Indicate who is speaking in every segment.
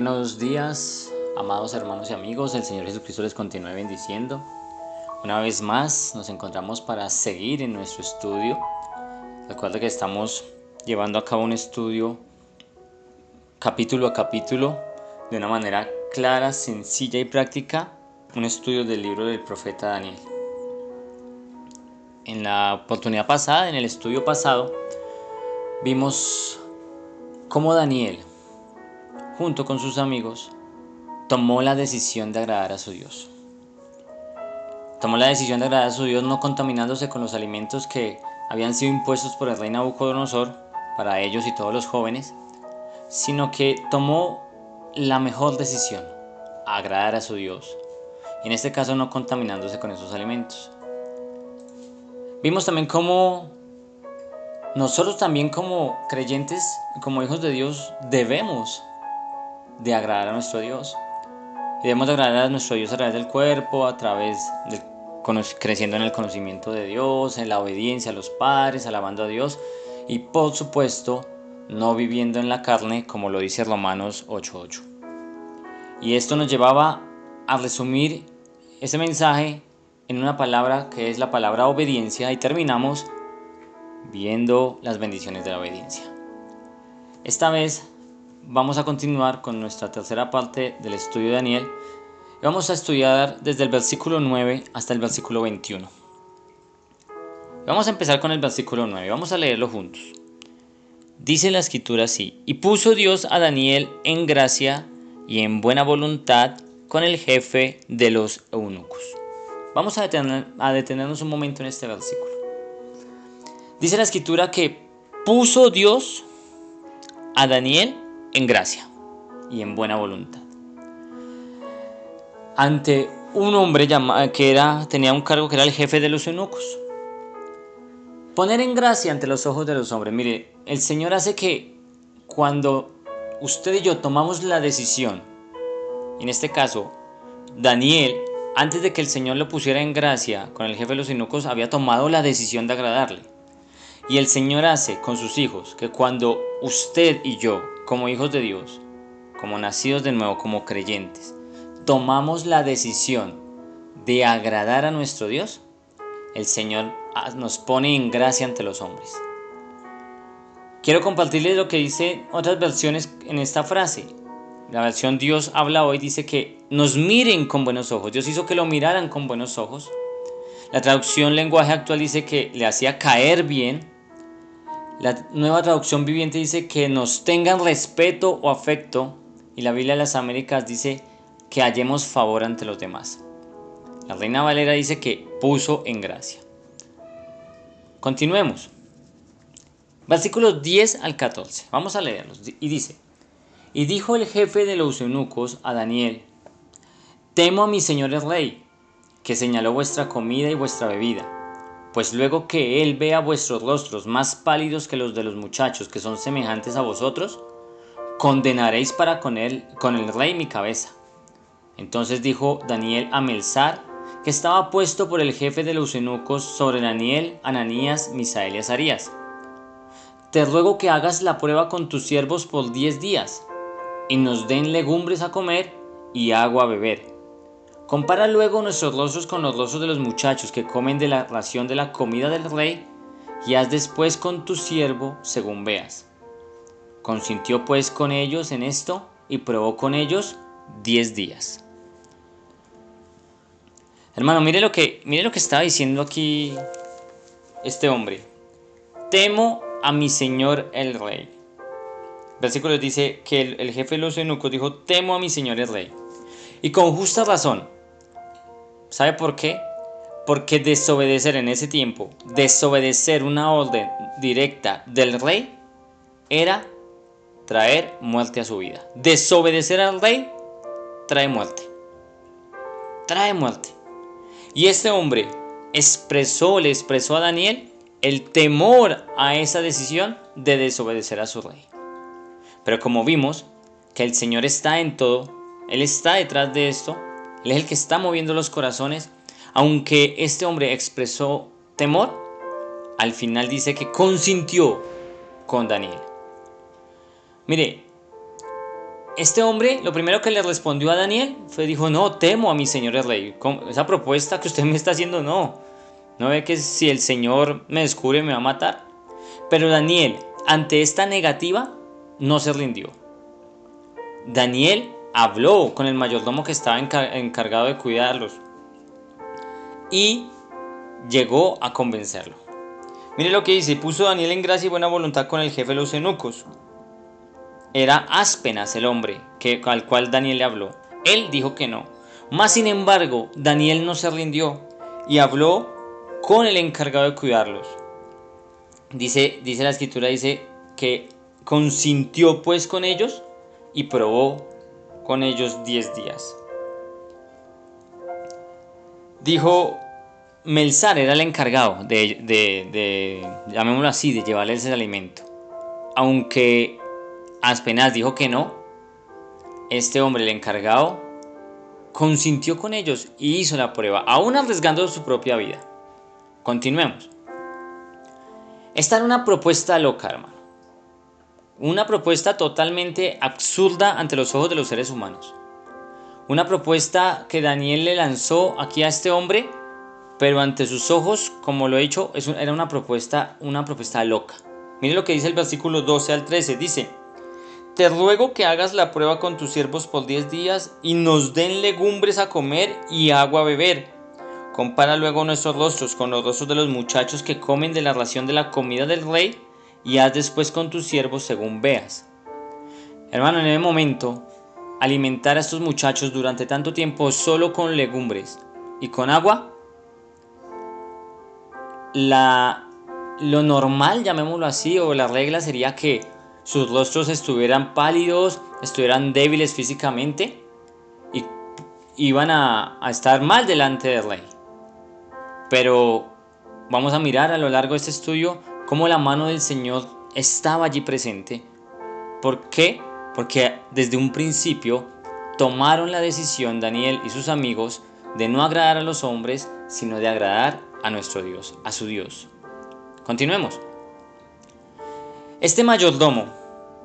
Speaker 1: Buenos días, amados hermanos y amigos. El Señor Jesucristo les continúe bendiciendo. Una vez más nos encontramos para seguir en nuestro estudio. Recuerda que estamos llevando a cabo un estudio capítulo a capítulo de una manera clara, sencilla y práctica. Un estudio del libro del profeta Daniel. En la oportunidad pasada, en el estudio pasado, vimos cómo Daniel, junto con sus amigos, tomó la decisión de agradar a su Dios. Tomó la decisión de agradar a su Dios no contaminándose con los alimentos que habían sido impuestos por el rey Nabucodonosor para ellos y todos los jóvenes, sino que tomó la mejor decisión, agradar a su Dios. Y en este caso no contaminándose con esos alimentos. Vimos también cómo nosotros también como creyentes, como hijos de Dios, debemos de agradar a nuestro Dios. Y debemos de agradar a nuestro Dios a través del cuerpo, a través de creciendo en el conocimiento de Dios, en la obediencia a los padres, alabando a Dios y por supuesto no viviendo en la carne, como lo dice Romanos 8:8. Y esto nos llevaba a resumir ese mensaje en una palabra que es la palabra obediencia, y terminamos viendo las bendiciones de la obediencia. Esta vez vamos a continuar con nuestra tercera parte del estudio de Daniel. Vamos a estudiar desde el versículo 9 hasta el versículo 21. Vamos a empezar con el versículo 9, vamos a leerlo juntos. Dice la escritura así: y puso Dios a Daniel en gracia y en buena voluntad con el jefe de los eunucos. Vamos a detenernos un momento en este versículo. Dice la escritura que puso Dios a Daniel en gracia y en buena voluntad ante un hombre que tenía un cargo que era el jefe de los eunucos. Poner en gracia ante los ojos de los hombres. Mire, el Señor hace que cuando usted y yo tomamos la decisión, en este caso, Daniel, antes de que el Señor lo pusiera en gracia con el jefe de los eunucos, había tomado la decisión de agradarle. Y el Señor hace con sus hijos que cuando usted y yo, como hijos de Dios, como nacidos de nuevo, como creyentes, tomamos la decisión de agradar a nuestro Dios, el Señor nos pone en gracia ante los hombres. Quiero compartirles lo que dice otras versiones en esta frase. La versión Dios habla hoy dice que nos miren con buenos ojos. Dios hizo que lo miraran con buenos ojos. La traducción lenguaje actual dice que le hacía caer bien. La nueva traducción viviente dice que nos tengan respeto o afecto. Y la Biblia de las Américas dice que hallemos favor ante los demás. La Reina Valera dice que puso en gracia. Continuemos. Versículos 10 al 14. Vamos a leerlos. Y dice: y dijo el jefe de los eunucos a Daniel: temo a mi señor el rey, que señaló vuestra comida y vuestra bebida. Pues luego que él vea vuestros rostros más pálidos que los de los muchachos que son semejantes a vosotros, condenaréis para con el rey mi cabeza. Entonces dijo Daniel a Melzar, que estaba puesto por el jefe de los eunucos sobre Daniel, Ananías, Misael y Azarías: te ruego que hagas la prueba con tus siervos por 10 días, y nos den legumbres a comer y agua a beber. Compara luego nuestros rostros con los rostros de los muchachos que comen de la ración de la comida del rey, y haz después con tu siervo según veas. Consintió pues con ellos en esto, y probó con ellos 10 días. Hermano, mire lo que estaba diciendo aquí este hombre. Temo a mi señor el rey. Versículo dice que el jefe de los eunucos dijo: temo a mi señor el rey. Y con justa razón. ¿Sabe por qué? Porque desobedecer en ese tiempo, desobedecer una orden directa del rey, era traer muerte a su vida. Desobedecer al rey trae muerte. Trae muerte. Y este hombre le expresó a Daniel el temor a esa decisión de desobedecer a su rey. Pero como vimos que el Señor está en todo, Él está detrás de esto, Él es el que está moviendo los corazones. Aunque este hombre expresó temor, al final dice que consintió con Daniel. Mire, Este hombre, lo primero que le respondió a Daniel dijo, no, temo a mi señor el rey. Esa propuesta que usted me está haciendo, no. ¿No ve que si el Señor me descubre me va a matar? Pero Daniel, ante esta negativa, no se rindió. Daniel habló con el mayordomo que estaba encargado de cuidarlos y llegó a convencerlo. Mire lo que dice, puso Daniel en gracia y buena voluntad con el jefe de los eunucos. Era Aspenas el hombre al cual Daniel le habló. Él dijo que no. Mas sin embargo, Daniel no se rindió y habló con el encargado de cuidarlos. Dice la escritura, dice que consintió pues con ellos y probó con ellos 10 días. Dijo, Melzar era el encargado llamémoslo así, de llevarles el alimento. Aunque Aspenaz dijo que no, este hombre, el encargado, consintió con ellos y hizo la prueba, aún arriesgando su propia vida. Continuemos. Esta era una propuesta loca, hermano. Una propuesta totalmente absurda ante los ojos de los seres humanos. Una propuesta que Daniel le lanzó aquí a este hombre, pero ante sus ojos, como lo he dicho, era una propuesta loca. Mire lo que dice el versículo 12 al 13. Dice, te ruego que hagas la prueba con tus siervos por 10 días y nos den legumbres a comer y agua a beber. Compara luego nuestros rostros con los rostros de los muchachos que comen de la ración de la comida del rey y haz después con tus siervos según veas. Hermano, en el momento, alimentar a estos muchachos durante tanto tiempo solo con legumbres y con agua, lo normal, llamémoslo así, o la regla sería que sus rostros estuvieran pálidos, estuvieran débiles físicamente y iban a estar mal delante del rey. Pero vamos a mirar a lo largo de este estudio cómo la mano del Señor estaba allí presente. ¿Por qué? Porque desde un principio tomaron la decisión Daniel y sus amigos de no agradar a los hombres, sino de agradar a nuestro Dios, a su Dios. Continuemos. Este mayordomo,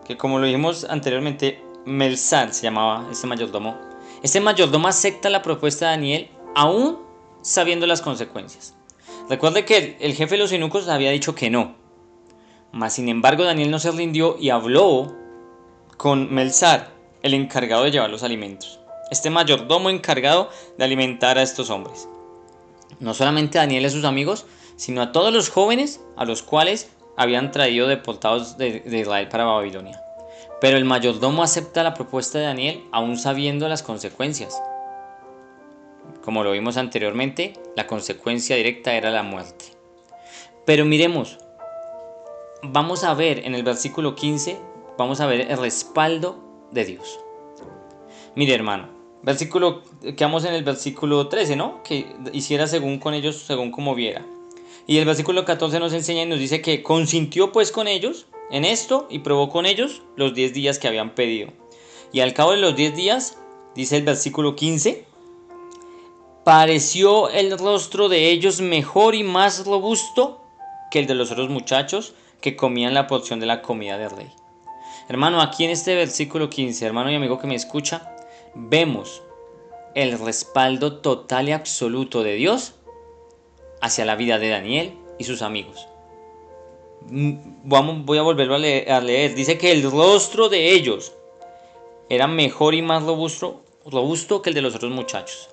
Speaker 1: que como lo dijimos anteriormente, Melzar se llamaba este mayordomo acepta la propuesta de Daniel aún sabiendo las consecuencias. Recuerde que el jefe de los eunucos había dicho que no, mas sin embargo Daniel no se rindió y habló con Melzar, el encargado de llevar los alimentos. Este mayordomo encargado de alimentar a estos hombres. No solamente a Daniel y a sus amigos, sino a todos los jóvenes a los cuales habían traído deportados de Israel para Babilonia. Pero el mayordomo acepta la propuesta de Daniel aún sabiendo las consecuencias. Como lo vimos anteriormente, la consecuencia directa era la muerte. Pero miremos, vamos a ver en el versículo 15, vamos a ver el respaldo de Dios. Mire, hermano, quedamos en el versículo 13, ¿no? Que hiciera según con ellos, según como viera. Y el versículo 14 nos enseña y nos dice que consintió pues con ellos en esto y probó con ellos los 10 días que habían pedido. Y al cabo de los 10 días, dice el versículo 15, pareció el rostro de ellos mejor y más robusto que el de los otros muchachos que comían la porción de la comida del rey. Hermano, aquí en este versículo 15, hermano y amigo que me escucha, vemos el respaldo total y absoluto de Dios hacia la vida de Daniel y sus amigos. Voy a volverlo a leer. Dice que el rostro de ellos era mejor y más robusto que el de los otros muchachos.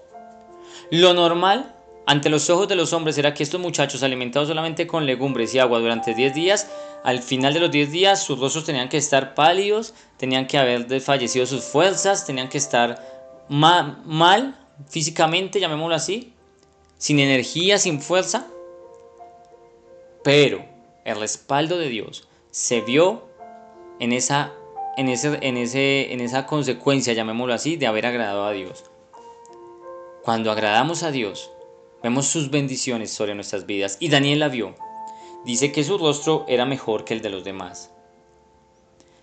Speaker 1: Lo normal ante los ojos de los hombres era que estos muchachos, alimentados solamente con legumbres y agua durante 10 días, al final de los 10 días sus rostros tenían que estar pálidos, tenían que haber desfallecido sus fuerzas, tenían que estar mal físicamente, llamémoslo así, sin energía, sin fuerza. Pero el respaldo de Dios se vio en esa consecuencia, llamémoslo así, de haber agradado a Dios. Cuando agradamos a Dios, vemos sus bendiciones sobre nuestras vidas. Y Daniel la vio. Dice que su rostro era mejor que el de los demás.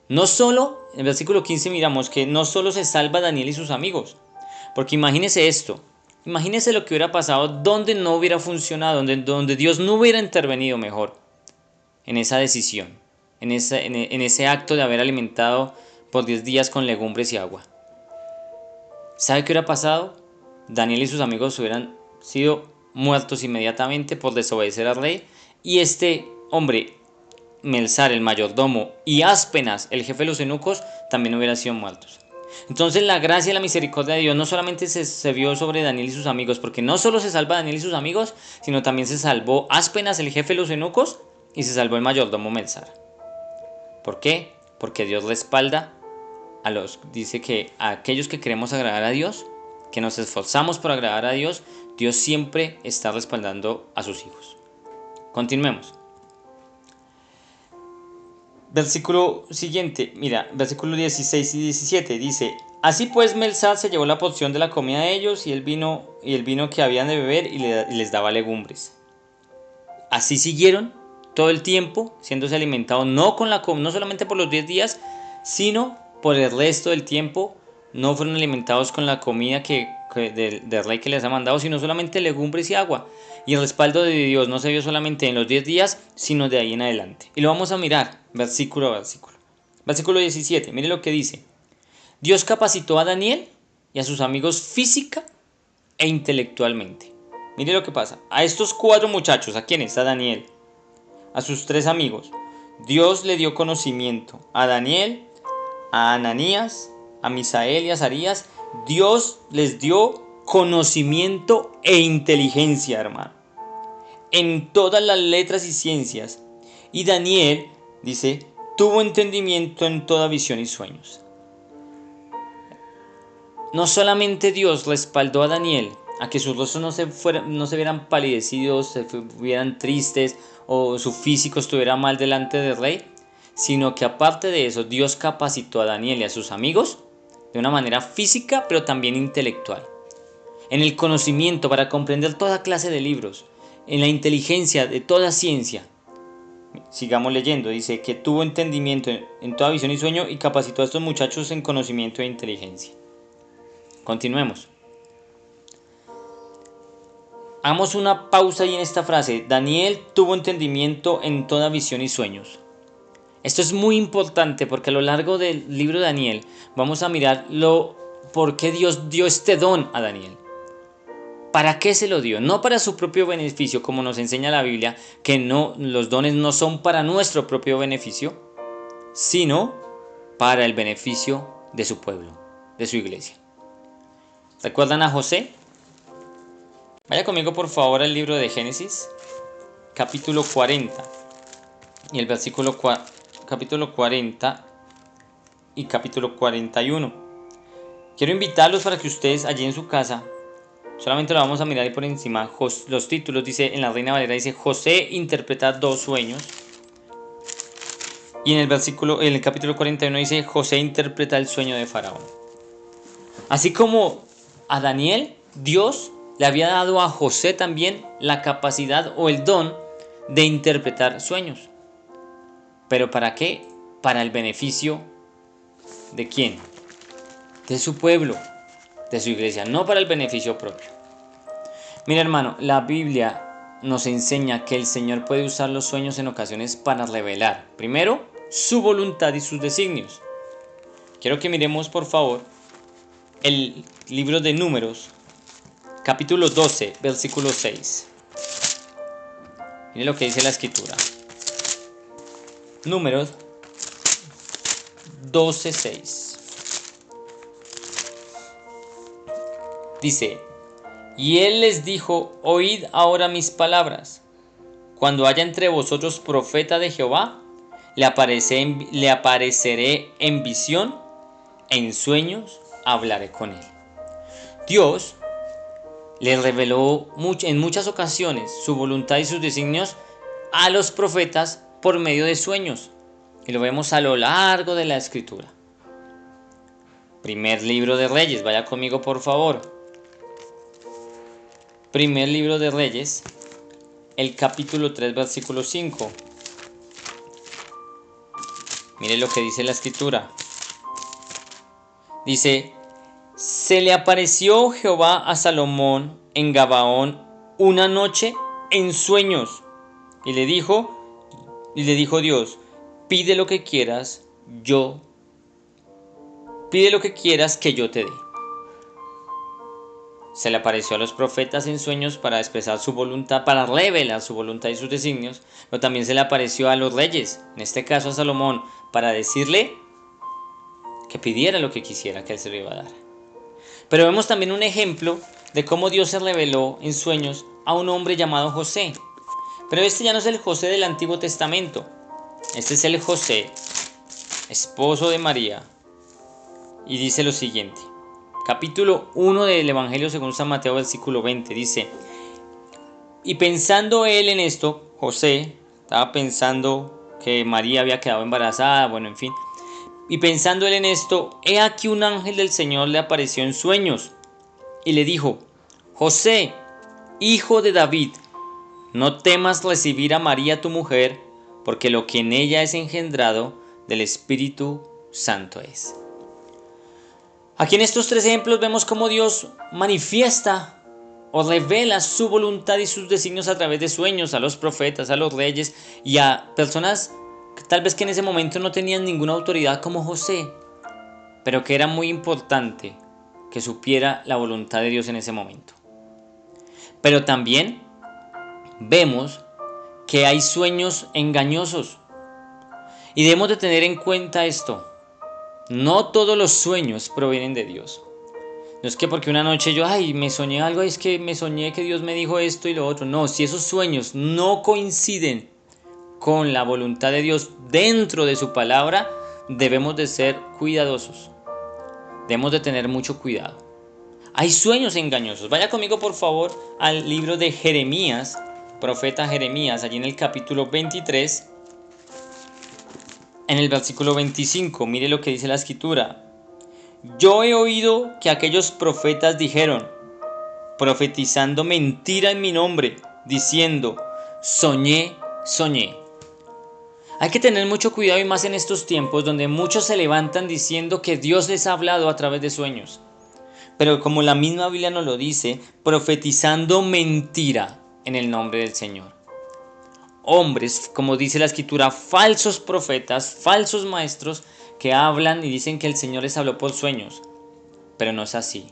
Speaker 1: No solo, en el versículo 15 miramos que no solo se salva Daniel y sus amigos. Porque imagínese esto. Imagínese lo que hubiera pasado donde no hubiera funcionado, donde Dios no hubiera intervenido mejor en esa decisión, en ese acto de haber alimentado por 10 días con legumbres y agua. ¿Sabe qué hubiera pasado? Daniel y sus amigos hubieran sido muertos inmediatamente por desobedecer al rey, y este hombre, Melzar, el mayordomo, y Áspenas, el jefe de los eunucos, también hubieran sido muertos. Entonces la gracia y la misericordia de Dios no solamente se vio sobre Daniel y sus amigos, porque no solo se salva Daniel y sus amigos, sino también se salvó Áspenas, el jefe de los eunucos, y se salvó el mayordomo Melzar. ¿Por qué? Porque Dios respalda dice que a aquellos que queremos agradar a Dios, que nos esforzamos por agradar a Dios, Dios siempre está respaldando a sus hijos. Continuemos. Versículo siguiente, mira, versículos 16 y 17 dice: Así pues Melzar se llevó la porción de la comida de ellos y el vino que habían de beber, y les daba legumbres. Así siguieron todo el tiempo, siéndose alimentados no solamente por los 10 días, sino por el resto del tiempo. No fueron alimentados con la comida del rey que les ha mandado, sino solamente legumbres y agua. Y el respaldo de Dios no se vio solamente en los 10 días, sino de ahí en adelante. Y lo vamos a mirar versículo a versículo. Versículo 17, mire lo que dice: Dios capacitó a Daniel y a sus amigos física e intelectualmente. Mire lo que pasa. A estos 4 muchachos, ¿a quiénes? A Daniel, a sus 3 amigos, Dios le dio conocimiento. A Daniel, a Ananías, a Misael y a Azarías, Dios les dio conocimiento e inteligencia, hermano, en todas las letras y ciencias. Y Daniel, dice, tuvo entendimiento en toda visión y sueños. No solamente Dios respaldó a Daniel a que sus rostros no se vieran palidecidos, se vieran tristes, o su físico estuviera mal delante del rey, sino que aparte de eso, Dios capacitó a Daniel y a sus amigos de una manera física, pero también intelectual, en el conocimiento para comprender toda clase de libros, en la inteligencia de toda ciencia. Sigamos leyendo. Dice que tuvo entendimiento en toda visión y sueño, y capacitó a estos muchachos en conocimiento e inteligencia. Continuemos. Hagamos una pausa ahí en esta frase. Daniel tuvo entendimiento en toda visión y sueños. Esto es muy importante porque a lo largo del libro de Daniel vamos a mirar por qué Dios dio este don a Daniel. ¿Para qué se lo dio? No para su propio beneficio, como nos enseña la Biblia, que los dones no son para nuestro propio beneficio, sino para el beneficio de su pueblo, de su iglesia. ¿Recuerdan a José? Vaya conmigo por favor al libro de Génesis, capítulo 40, y el capítulo 40 y capítulo 41. Quiero invitarlos para que ustedes allí en su casa, solamente lo vamos a mirar ahí por encima, los títulos. Dice, en la Reina Valera dice: José interpreta 2 sueños. Y en el capítulo 41 dice: José interpreta el sueño de Faraón. Así como a Daniel, Dios le había dado a José también la capacidad o el don de interpretar sueños. ¿Pero para qué? Para el beneficio ¿de quién? De su pueblo, de su iglesia, no para el beneficio propio. Mira, hermano, la Biblia nos enseña que el Señor puede usar los sueños en ocasiones para revelar, primero, su voluntad y sus designios. Quiero que miremos, por favor, el libro de Números, capítulo 12, versículo 6. Mire lo que dice la escritura. Números 12, 6. Dice: Y él les dijo: Oíd ahora mis palabras. Cuando haya entre vosotros profeta de Jehová, le apareceré en visión, en sueños hablaré con él. Dios le reveló en muchas ocasiones su voluntad y sus designios a los profetas por medio de sueños, y lo vemos a lo largo de la escritura. Primer libro de Reyes, vaya conmigo por favor. Primer libro de Reyes, el capítulo 3, versículo 5. Mire lo que dice la escritura. Dice: Se le apareció Jehová a Salomón en Gabaón una noche en sueños, y le dijo Dios: pide lo que quieras, yo pide lo que quieras que yo te dé. Se le apareció a los profetas en sueños para expresar su voluntad, para revelar su voluntad y sus designios, pero también se le apareció a los reyes, en este caso a Salomón, para decirle que pidiera lo que quisiera, que él se lo iba a dar. Pero vemos también un ejemplo de cómo Dios se reveló en sueños a un hombre llamado José. Pero este ya no es el José del Antiguo Testamento, este es el José, esposo de María, y dice lo siguiente. Capítulo 1 del Evangelio según San Mateo, versículo 20, dice: y pensando él en esto, José estaba pensando que María había quedado embarazada, bueno, en fin. Y pensando él en esto, he aquí un ángel del Señor le apareció en sueños y le dijo: José, hijo de David, no temas recibir a María tu mujer, porque lo que en ella es engendrado del Espíritu Santo es. Aquí en estos tres ejemplos vemos cómo Dios manifiesta o revela su voluntad y sus designios a través de sueños a los profetas, a los reyes y a personas que tal vez que en ese momento no tenían ninguna autoridad como José, pero que era muy importante que supiera la voluntad de Dios en ese momento. Pero también vemos que hay sueños engañosos y debemos de tener en cuenta esto. No todos los sueños provienen de Dios. No es que porque una noche yo, me soñé algo, es que me soñé que Dios me dijo esto y lo otro. No, si esos sueños no coinciden con la voluntad de Dios dentro de su palabra, debemos de ser cuidadosos. Debemos de tener mucho cuidado. Hay sueños engañosos. Vaya conmigo por favor al libro de Jeremías, profeta Jeremías, allí en el capítulo 23, en el versículo 25. Mire lo que dice la escritura. Yo he oído que aquellos profetas dijeron, profetizando mentira en mi nombre, diciendo, soñé, soñé. Hay que tener mucho cuidado y más en estos tiempos donde muchos se levantan diciendo que Dios les ha hablado a través de sueños. Pero como la misma Biblia nos lo dice, profetizando mentira en el nombre del Señor. Hombres, como dice la escritura, falsos profetas, falsos maestros que hablan y dicen que el Señor les habló por sueños. Pero no es así.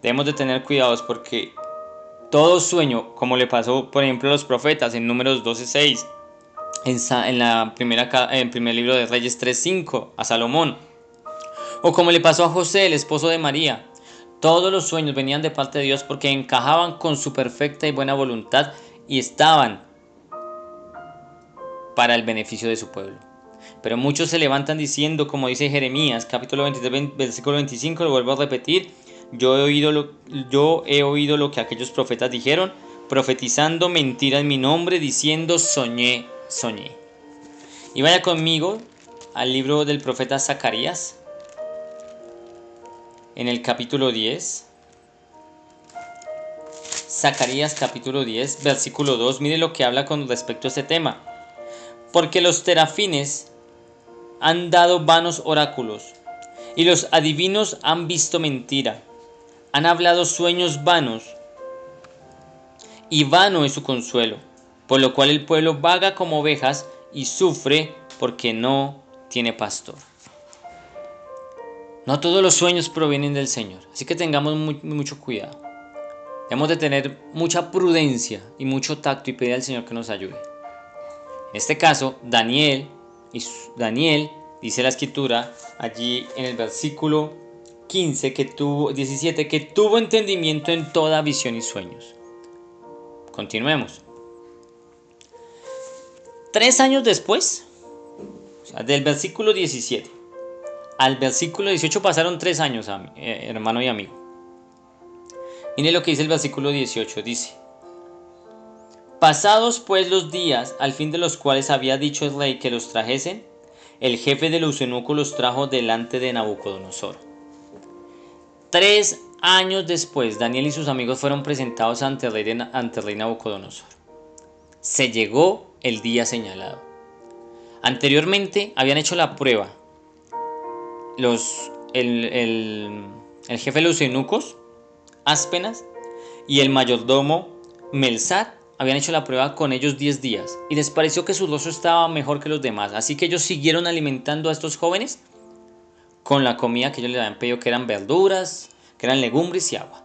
Speaker 1: Debemos de tener cuidados porque todo sueño, como le pasó por ejemplo a los profetas en Números 12:6, en el primer libro de Reyes 3:5 a Salomón, o como le pasó a José, el esposo de María, todos los sueños venían de parte de Dios porque encajaban con su perfecta y buena voluntad y estaban para el beneficio de su pueblo. Pero muchos se levantan diciendo, como dice Jeremías, capítulo 23, versículo 25, lo vuelvo a repetir, yo he oído lo que aquellos profetas dijeron, profetizando mentira en mi nombre, diciendo soñé, soñé. Y vaya conmigo al libro del profeta Zacarías, en el capítulo 10. Zacarías capítulo 10, versículo 2, mire lo que habla con respecto a este tema. Porque los terafines han dado vanos oráculos, y los adivinos han visto mentira. Han hablado sueños vanos, y vano es su consuelo, por lo cual el pueblo vaga como ovejas y sufre porque no tiene pastor. No todos los sueños provienen del Señor, así que tengamos mucho cuidado. Debemos de tener mucha prudencia y mucho tacto y pedir al Señor que nos ayude. En este caso, Daniel, dice la escritura allí en el versículo 17, que tuvo entendimiento en toda visión y sueños. Continuemos. 3 años después, o sea, del versículo 17 al versículo 18 pasaron 3 años, hermano y amigo. Mire lo que dice el versículo 18, dice: pasados pues los días, al fin de los cuales había dicho el rey que los trajesen, el jefe de los eunucos los trajo delante de Nabucodonosor. 3 años después, Daniel y sus amigos fueron presentados ante el rey Nabucodonosor. Se llegó el día señalado. Anteriormente habían hecho la prueba el jefe de los eunucos, Áspenas, y el mayordomo Melzar habían hecho la prueba con ellos 10 días y les pareció que su rostro estaba mejor que los demás, así que ellos siguieron alimentando a estos jóvenes con la comida que ellos les habían pedido, que eran verduras, que eran legumbres y agua.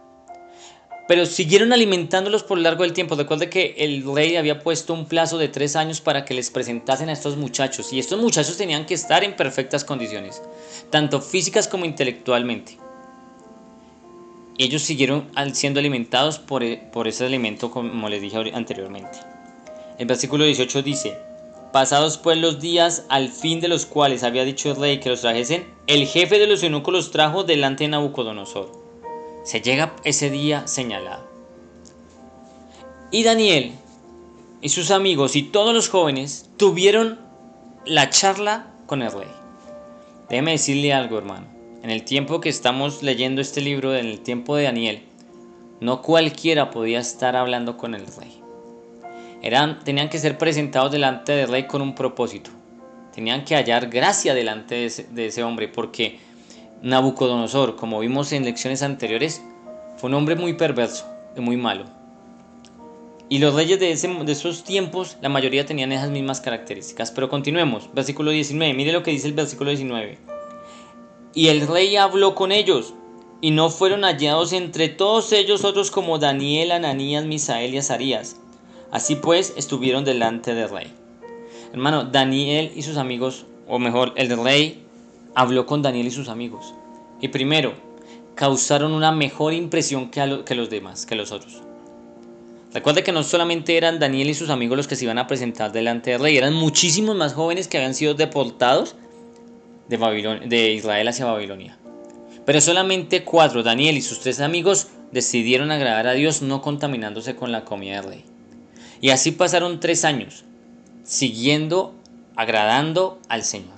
Speaker 1: Pero siguieron alimentándolos por largo del tiempo. Recuerde que el rey había puesto un plazo de 3 años para que les presentasen a estos muchachos. Y estos muchachos tenían que estar en perfectas condiciones, tanto físicas como intelectualmente. Ellos siguieron siendo alimentados por ese alimento, como les dije anteriormente. El versículo 18 dice: pasados pues los días al fin de los cuales había dicho el rey que los trajesen, el jefe de los eunucos los trajo delante de Nabucodonosor. Se llega ese día señalado. Y Daniel y sus amigos y todos los jóvenes tuvieron la charla con el rey. Déjeme decirle algo, hermano. En el tiempo que estamos leyendo este libro, en el tiempo de Daniel, no cualquiera podía estar hablando con el rey. Tenían que ser presentados delante del rey con un propósito. Tenían que hallar gracia delante de ese hombre, porque Nabucodonosor, como vimos en lecciones anteriores, fue un hombre muy perverso y muy malo. Y los reyes de esos tiempos, la mayoría tenían esas mismas características. Pero continuemos, versículo 19, mire lo que dice el versículo 19. Y el rey habló con ellos, y no fueron hallados entre todos ellos otros como Daniel, Ananías, Misael y Azarías. Así pues, estuvieron delante del rey. Hermano, Daniel y sus amigos, o mejor, el rey habló con Daniel y sus amigos. Y primero, causaron una mejor impresión que los demás, que los otros. Recuerde que no solamente eran Daniel y sus amigos los que se iban a presentar delante del rey, eran muchísimos más jóvenes que habían sido deportados de Israel hacia Babilonia. Pero solamente 4, Daniel y sus 3 amigos, decidieron agradar a Dios no contaminándose con la comida del rey. Y así pasaron 3 años, agradando al Señor.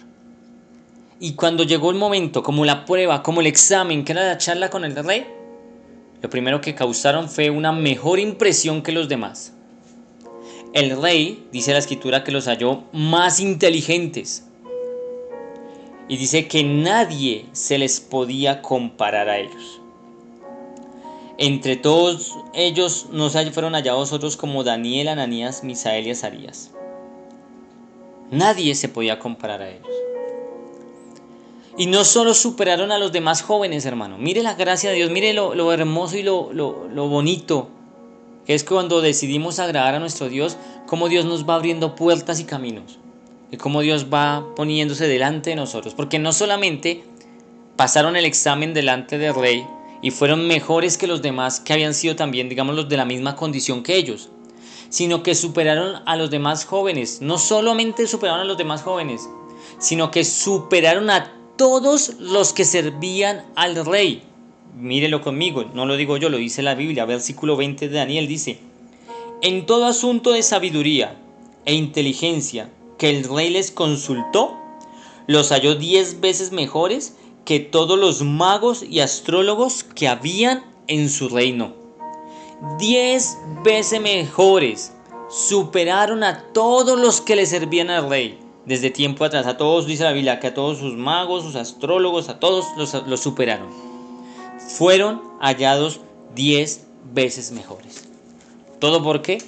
Speaker 1: Y cuando llegó el momento, como la prueba, como el examen, que era la charla con el rey, lo primero que causaron fue una mejor impresión que los demás. El rey, dice la escritura, que los halló más inteligentes. Y dice que nadie se les podía comparar a ellos. Entre todos ellos no fueron hallados otros como Daniel, Ananías, Misael y Azarías. Nadie se podía comparar a ellos. Y no solo superaron a los demás jóvenes, hermano. Mire la gracia de Dios, mire lo hermoso y lo bonito que es cuando decidimos agradar a nuestro Dios, cómo Dios nos va abriendo puertas y caminos. Y cómo Dios va poniéndose delante de nosotros. Porque no solamente pasaron el examen delante del rey y fueron mejores que los demás que habían sido también, digamos, los de la misma condición que ellos, sino que superaron a los demás jóvenes. No solamente superaron a los demás jóvenes, sino que superaron a todos los que servían al rey. Mírelo conmigo, no lo digo yo, lo dice la Biblia, versículo 20 de Daniel dice: en todo asunto de sabiduría e inteligencia que el rey les consultó, los halló 10 veces mejores que todos los magos y astrólogos que habían en su reino. 10 veces mejores, superaron a todos los que le servían al rey. Desde tiempo atrás, a todos, dice la Biblia, que a todos sus magos, sus astrólogos, a todos los superaron. Fueron hallados 10 veces mejores. ¿Todo por qué?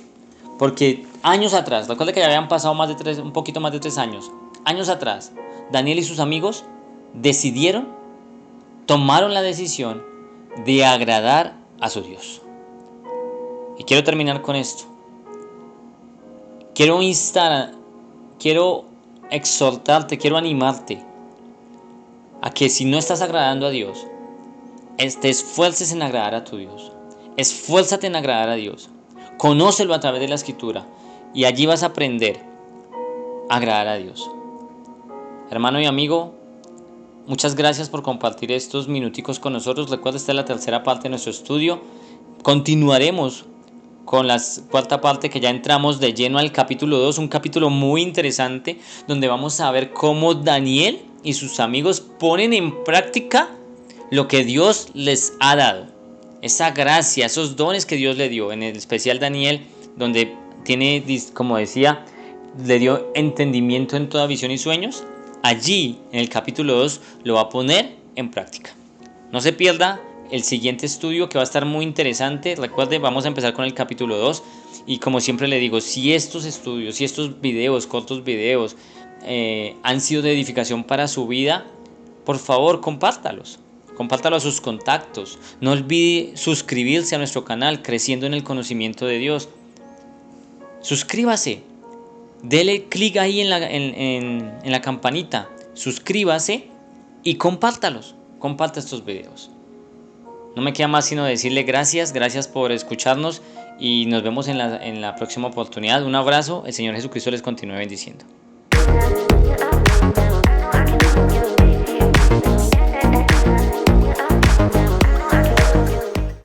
Speaker 1: Porque años atrás, recuerda que ya habían pasado un poquito más de 3 años. Años atrás, Daniel y sus amigos tomaron la decisión de agradar a su Dios. Y quiero terminar con esto. Quiero exhortarte, quiero animarte a que si no estás agradando a Dios, te esfuerces en agradar a tu Dios. Esfuérzate en agradar a Dios. Conócelo a través de la Escritura y allí vas a aprender a agradar a Dios. Hermano y amigo, muchas gracias por compartir estos minuticos con nosotros. Recuerda, esta es la tercera parte de nuestro estudio. Continuaremos con la cuarta parte, que ya entramos de lleno al capítulo 2, un capítulo muy interesante donde vamos a ver cómo Daniel y sus amigos ponen en práctica lo que Dios les ha dado. Esa gracia, esos dones que Dios le dio, en el especial Daniel, donde tiene, como decía, le dio entendimiento en toda visión y sueños. Allí, en el capítulo 2, lo va a poner en práctica. No se pierda el siguiente estudio, que va a estar muy interesante. Recuerde, vamos a empezar con el capítulo 2. Y como siempre le digo, si estos estudios, si estos videos, cortos videos, han sido de edificación para su vida, por favor, compártalos. Compártalo a sus contactos. No olvide suscribirse a nuestro canal Creciendo en el Conocimiento de Dios. Suscríbase. Dele clic ahí en la campanita. Suscríbase y compártalos. Comparta estos videos. No me queda más sino decirle gracias por escucharnos y nos vemos en la próxima oportunidad. Un abrazo, el Señor Jesucristo les continúe bendiciendo.